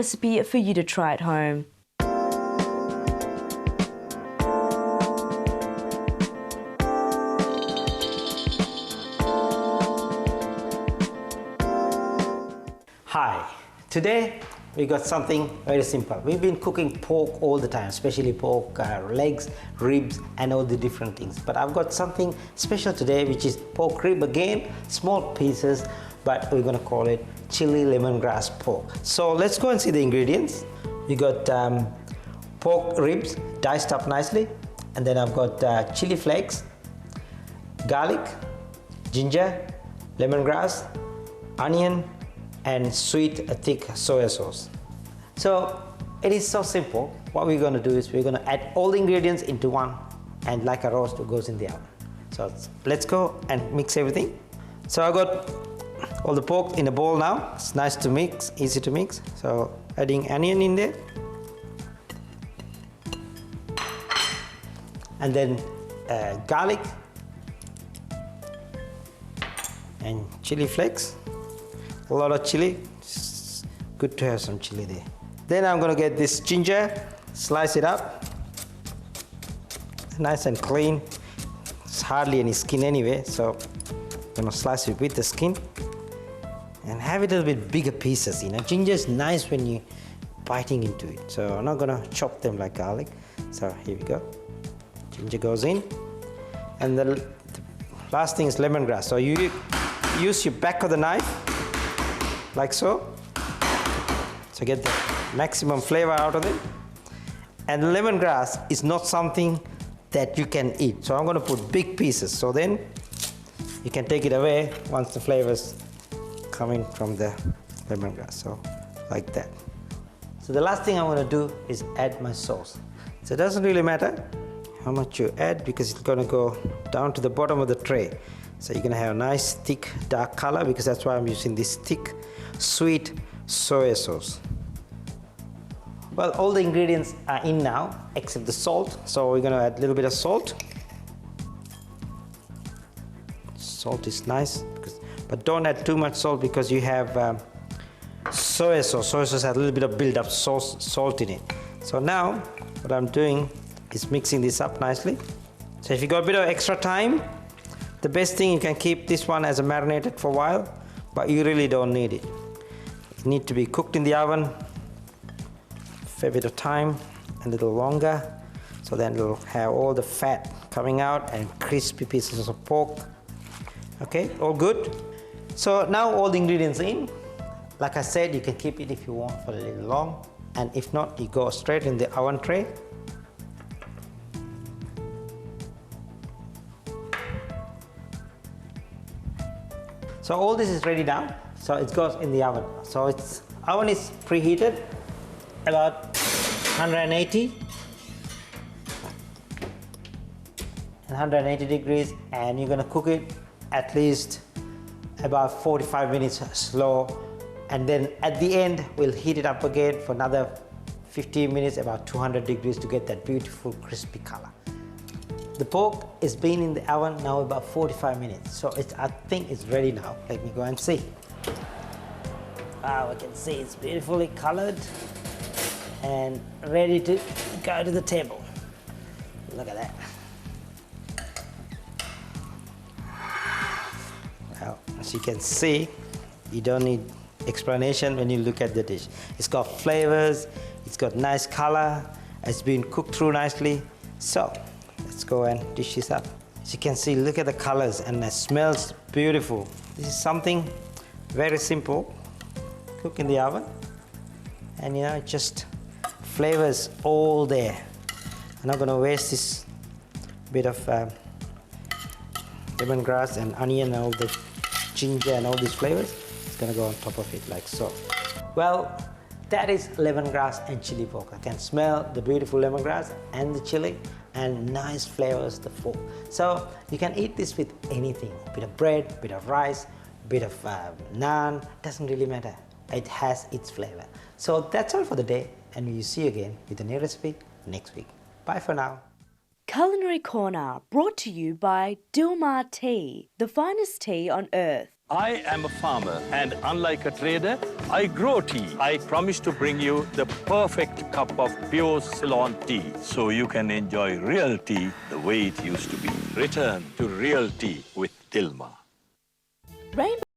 Recipe for you to try at home. Hi, today we got something very simple. We've been cooking pork all the time, especially pork legs, ribs and all the different things. But I've got something special today, which is pork rib again, small pieces, but we're gonna call it chili lemongrass pork. So let's go and see the ingredients. We got pork ribs diced up nicely, and then I've got chili flakes, garlic, ginger, lemongrass, onion, and sweet thick soy sauce. So it is so simple. What we're going to do is we're going to add all the ingredients into one, and like a roast, it goes in the oven. So let's go and mix everything. So I got all the pork in a bowl now. It's nice to mix, easy to mix. So adding onion in there, and then garlic and chili flakes. A lot of chili. It's good to have some chili there. Then I'm gonna get this ginger, slice it up, nice and clean. It's hardly any skin anyway, so I'm gonna slice it with the skin and have it a little bit bigger pieces. You know, ginger is nice when you biting into it, so I'm not gonna chop them like garlic. So here we go. Ginger goes in, and the last thing is lemongrass. So you use your back of the knife like so, so get the maximum flavor out of it. And lemongrass is not something that you can eat, so I'm going to put big pieces, so then you can take it away once the flavors coming from the lemongrass. So like that. So the last thing I want to do is add my sauce. So it doesn't really matter how much you add, because it's going to go down to the bottom of the tray. So you're going to have a nice thick dark color, because that's why I'm using this thick sweet soy sauce. Well, all the ingredients are in now except the salt, so we're going to add a little bit of salt. Salt is nice, but don't add too much salt, because you have soy sauce. Soy sauce has a little bit of build up salt in it. So now what I'm doing is mixing this up nicely. So if you got a bit of extra time, the best thing, you can keep this one as a marinated for a while, but you really don't need it. It needs to be cooked in the oven a fair bit of time, a little longer, so then it'll have all the fat coming out and crispy pieces of pork. Okay, all good. So now all the ingredients in. Like I said, you can keep it if you want for a little long, and if not, you go straight in the oven tray. So all this is ready now, so it goes in the oven. So its oven is preheated about 180 degrees, and you're going to cook it at least about 45 minutes slow, and then at the end we'll heat it up again for another 15 minutes, about 200 degrees, to get that beautiful crispy color. The pork is been in the oven now about 45 minutes, so I think it's ready now. Let me go and see. Wow, I can see it's beautifully colored and ready to go to the table. Look at that. Well, as you can see, you don't need explanation when you look at the dish. It's got flavors, it's got nice color, it's been cooked through nicely. So let's go and dish this up. As you can see, look at the colors, and it smells beautiful. This is something very simple. Cook in the oven, and you know, it just flavors all there. I'm not going to waste this bit of lemongrass and onion and all the ginger and all these flavors. It's going to go on top of it like so. Well, that is lemongrass and chili pork. I can smell the beautiful lemongrass and the chili, and nice flavors the pork. So you can eat this with anything, bit of bread, bit of rice, bit of naan, doesn't really matter. It has its flavor. So that's all for the day, and we'll see you again with a new recipe next week. Bye for now. Culinary Corner, brought to you by Dilmah Tea, the finest tea on earth. I am a farmer, and unlike a trader, I grow tea. I promise to bring you the perfect cup of pure Ceylon tea, so you can enjoy real tea the way it used to be. Return to real tea with Dilmah. Rainbow